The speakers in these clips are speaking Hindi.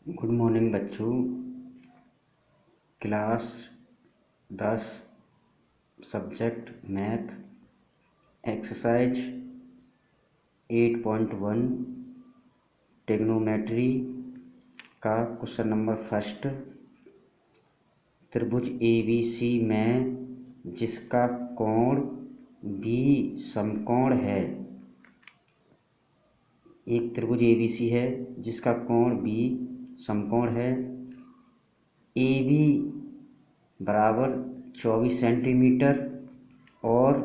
गुड मॉर्निंग बच्चों। Class 10 subject math exercise 8.1 trigonometry का क्वेश्चन नंबर फर्स्ट। त्रिभुज ABC में जिसका कोण B समकोण है। एक त्रिभुज ABC है जिसका कोण B समकोण है। AB बराबर 24 सेंटीमीटर और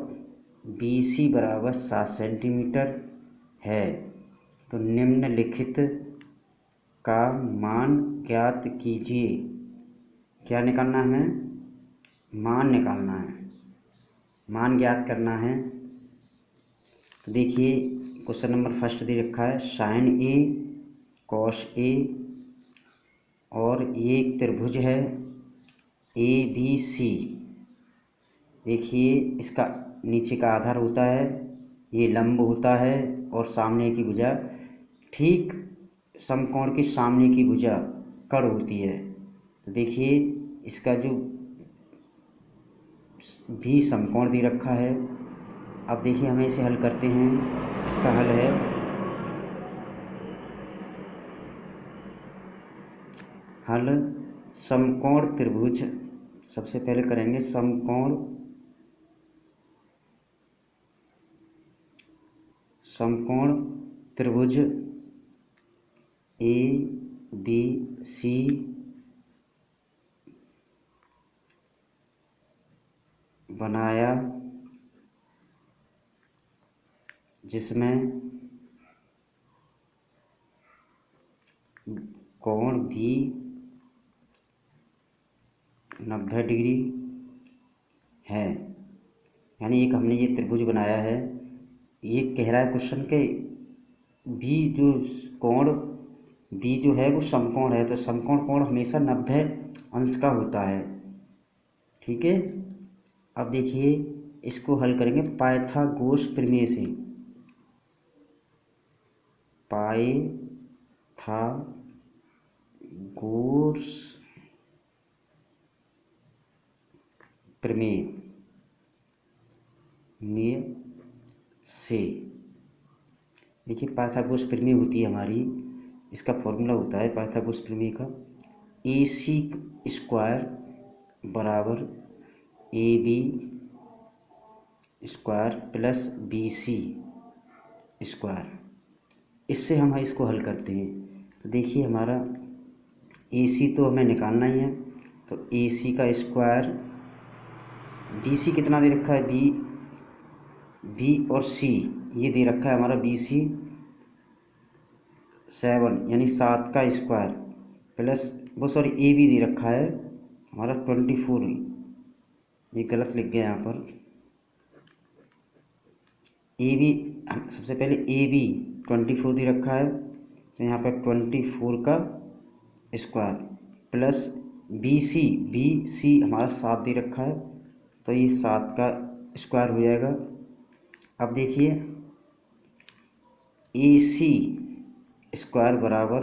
BC बराबर 7 सेंटीमीटर है। तो निम्नलिखित का मान ज्ञात कीजिए। क्या निकालना है हमें? मान निकालना है, मान ज्ञात करना है। तो देखिए क्वेश्चन नंबर फर्स्ट दे रखा है साइन A कॉस A और ये एक त्रिभुज है ABC। देखिए इसका नीचे का आधार होता है, ये लंब होता है और सामने की भुजा ठीक समकोण के सामने की भुजा कड़ होती है। तो देखिए इसका जो भी समकोण दे रखा है। अब देखिए हमें इसे हल करते हैं। इसका हल है हल समकोण त्रिभुज। सबसे पहले करेंगे समकोण त्रिभुज ABC बनाया जिसमें कोण भी 90 डिग्री है। यानी एक हमने ये त्रिभुज बनाया है। ये कह रहा है क्वेश्चन के भी जो कोण B जो है वो समकोण है, तो समकोण कोण हमेशा 90 अंश का होता है। ठीक है। अब देखिए इसको हल करेंगे पाइथागोरस प्रमेय से। पाइथागोरस प्रमेय से देखिए पाइथागोरस प्रमेय होती है हमारी। इसका फॉर्मूला होता है पाइथागोरस प्रमेय का AC स्क्वायर बराबर AB square plus BC square. इससे हम इसको हल करते हैं। तो देखिए हमारा AC तो हमें निकालना ही है, तो AC का स्क्वायर, BC कितना दे रखा है B और C ये दे रखा है हमारा BC 7 यानी 7 का स्क्वायर प्लस AB दे रखा है हमारा 24। ये गलत लिख गया यहाँ पर। AB सबसे पहले AB 24 दे रखा है, तो यहाँ पर 24 का स्क्वायर प्लस BC हमारा 7 दे रखा है, तो ये 7 का स्क्वायर हो जाएगा। अब देखिए AC स्क्वायर बराबर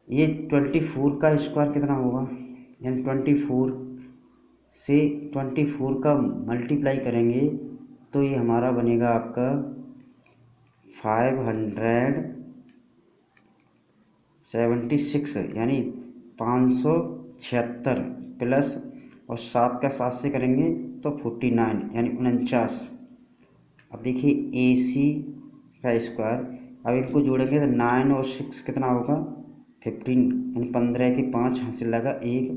ये 24 का स्क्वायर कितना होगा, यानी 24 से 24 का मल्टीप्लाई करेंगे तो ये हमारा बनेगा आपका 576 यानी 576 प्लस और 7 का 7 से करेंगे तो 49 यानी 49। अब देखिए AC का स्क्वायर, अब इनको जोड़ेंगे तो 9 और 6 कितना होगा 15 यानी 15 के 5 हासिल लगा 1,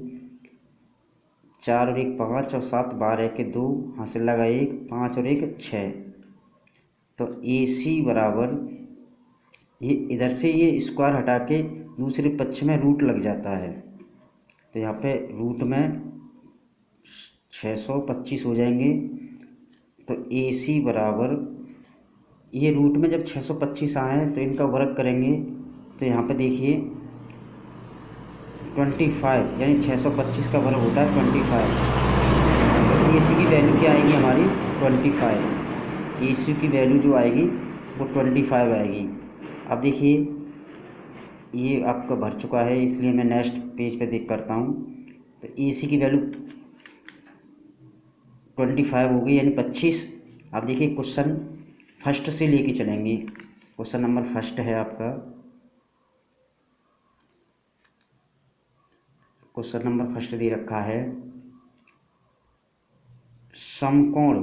4 और 1 5 और 7 12 के 2 हासिल लगा 1, 5 और 1 6। तो AC बराबर ये इधर से ये स्क्वायर हटा के दूसरे पक्ष में रूट लग जाता है, तो यहाँ पे रूट में 625 हो जाएंगे। तो AC बराबर ये रूट में जब 625 आए तो इनका वर्ग करेंगे तो यहाँ पे देखिए 25 यानी 625 का वर्ग होता है 25। तो AC की वैल्यू क्या आएगी हमारी 25। AC की वैल्यू जो आएगी वो 25 आएगी। अब देखिए ये आपका भर चुका है, इसलिए मैं नेक्स्ट पेज पे देख करता हूँ। तो ए सी की वैल्यू 25 हो गई, यानी 25। अब देखिए क्वेश्चन फर्स्ट से लेके चलेंगे। क्वेश्चन नंबर फर्स्ट है आपका, क्वेश्चन नंबर फर्स्ट दे रखा है समकोण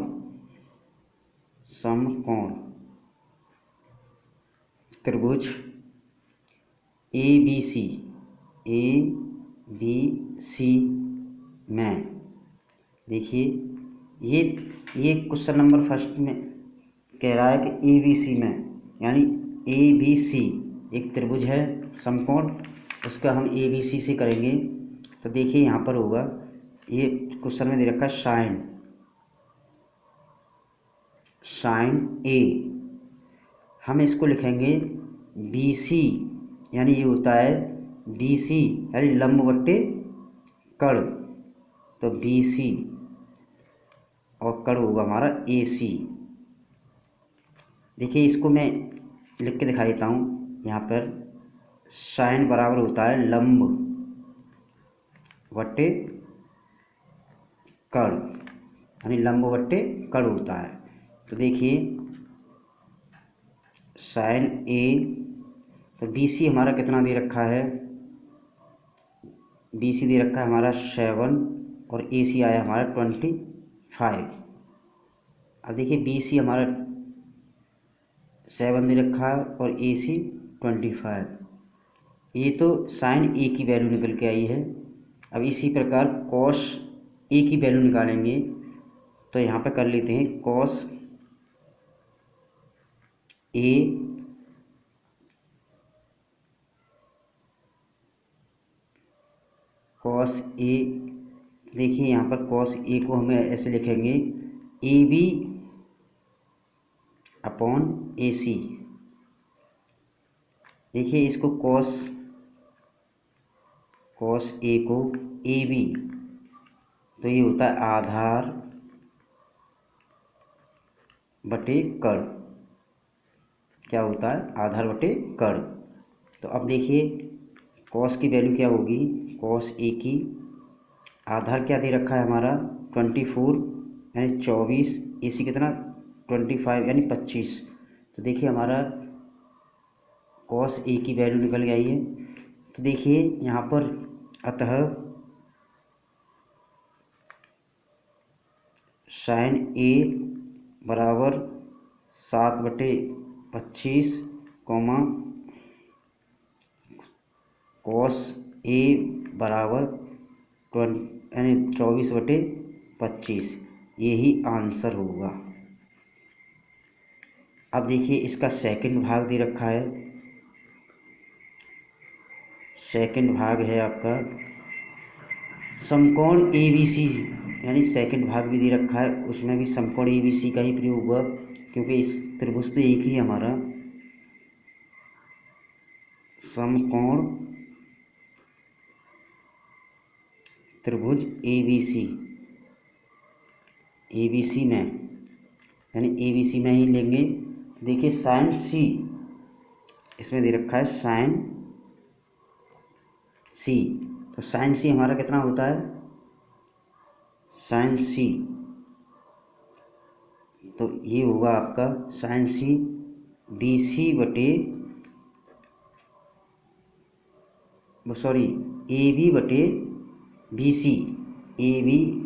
त्रिभुज ए बी सी में, देखिए ये क्वेश्चन नंबर फर्स्ट में कह रहा है कि ए बी सी में, यानी ए बी सी एक त्रिभुज है समकोण, उसका हम ए बी सी से करेंगे। तो देखिए यहाँ पर होगा, ये क्वेश्चन में दे रखा है साइन ए, हम इसको लिखेंगे बी सी, यानी ये होता है बी सी यानी लंब बट्टे कड़, तो बी सी और कड़ होगा हमारा ए सी। देखिए इसको मैं लिख के दिखा देता हूँ, यहाँ पर साइन बराबर होता है लंब बट्टे कड़, यानी लंब बट्टे कड़ होता है। तो देखिए साइन ए, तो बी सी हमारा कितना दे रखा है, बी सी दे रखा है हमारा 7 और ए सी आया हमारा 25। अब देखिए बी सी हमारा 7 दे रखा है और ए सी 25, ये तो साइन ए की वैल्यू निकल के आई है। अब इसी प्रकार कॉस ए की वैल्यू निकालेंगे, तो यहाँ पे कर लेते हैं कॉस ए देखिए यहाँ पर कॉस ए को हमें ऐसे लिखेंगे ए बी अपॉन ए सी। देखिए इसको कॉस ए को ए बी, तो ये होता है आधार बटे कड़, क्या होता है आधार बटे कड़। तो अब देखिए कॉस की वैल्यू क्या होगी, कॉस ए की आधार क्या दे रखा है हमारा 24 यानी 24, ए सी कितना 25 यानी 25। तो देखिए हमारा कॉस ए की वैल्यू निकल गई है। तो देखिए यहाँ पर अतः साइन ए बराबर 7/25 कॉमा कॉस ए बराबर 24/25, यही आंसर होगा। अब देखिए इसका सेकंड भाग दे रखा है, सेकंड भाग है आपका समकोण ए बी सी, यानी सेकंड भाग भी दे रखा है, उसमें भी समकोण ए बी सी का ही प्रयोग हुआ, क्योंकि इस त्रिभुज तो एक ही है हमारा समकोण त्रिभुज ए बी सी में, यानी ए बी सी में ही लेंगे। देखिए साइन सी इसमें दे रखा है साइन सी, तो साइन सी हमारा कितना होता है साइन सी, तो ये होगा आपका साइन सी बी सी बटे सॉरी ए बी बटे बी सी, ए बी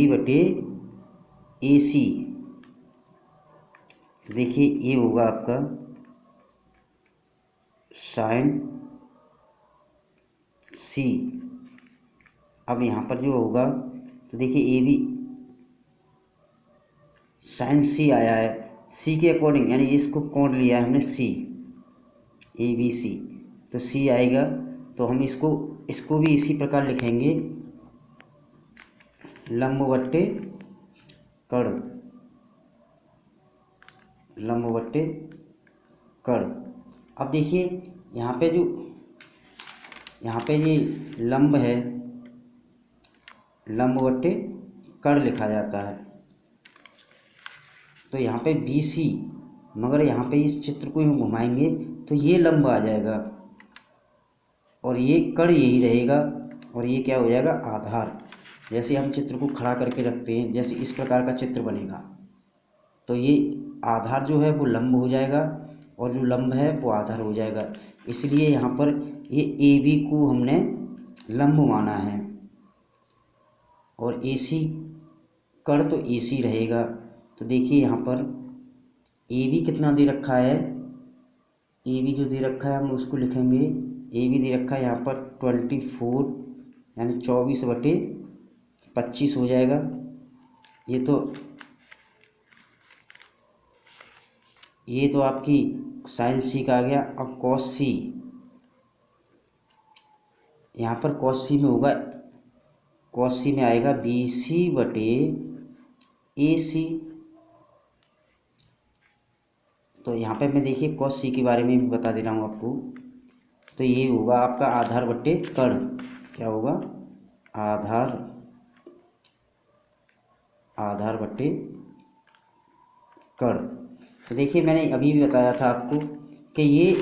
बटे ए सी। देखिए ये होगा आपका साइन सी। अब यहाँ पर जो होगा, तो देखिए ए बी साइन सी आया है, सी के अकॉर्डिंग, यानी इसको कोण लिया है हमने सी, ए बी सी, तो सी आएगा। तो हम इसको भी इसी प्रकार लिखेंगे लंब बट्टे कड़, लंब बट्टे कड़। अब देखिए यहाँ पे ये लंब है, लंब बट्टे कड़ लिखा जाता है। तो तो यहाँ पे BC, मगर यहाँ पे इस चित्र को हम घुमाएंगे तो ये लंब आ जाएगा और ये कड़ यही रहेगा और ये क्या हो जाएगा, आधार। जैसे हम चित्र को खड़ा करके रखते हैं, जैसे इस प्रकार का चित्र बनेगा तो ये आधार जो है वो लंब हो जाएगा और जो लंब है वो आधार हो जाएगा। इसलिए यहाँ पर ये AB को हमने लंब माना है और AC कड़ तो AC रहेगा। तो देखिए यहाँ पर AB कितना दे रखा है, AB जो दे रखा है हम उसको लिखेंगे, AB दे रखा है यहाँ पर 24 यानी 24/25 हो जाएगा। ये तो आपकी साइन C का आ गया। अब कॉस C, यहाँ पर कॉस C में होगा, कॉस C में आएगा BC/AC। तो यहाँ पे मैं देखिए कॉस C के बारे में भी बता दे रहा हूँ आपको। तो ये होगा आपका आधार बट्टे कड़, क्या होगा, आधार बट्टे कड़। तो देखिए मैंने अभी भी बताया था आपको कि ये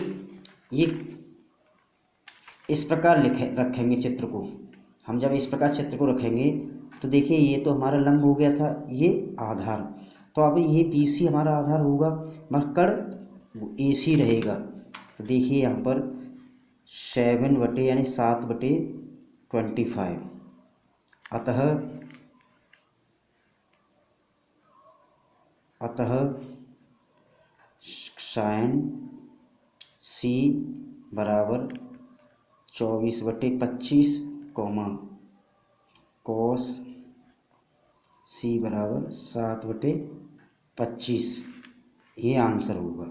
इस प्रकार रखेंगे चित्र को। हम जब इस प्रकार चित्र को रखेंगे तो देखिए ये तो हमारा लंब हो गया था, ये आधार। तो अब ये BC हमारा आधार होगा मगर कड़ AC रहेगा। तो देखिए यहाँ पर 7/25। अतः साइन C बराबर 24/25 कॉस C बराबर 7/25, ये आंसर होगा।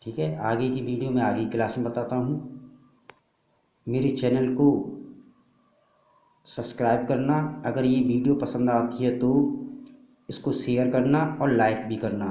ठीक है, आगे की वीडियो में आगे की क्लास में बताता हूँ। मेरे चैनल को सब्सक्राइब करना, अगर ये वीडियो पसंद आती है तो इसको शेयर करना और लाइक भी करना।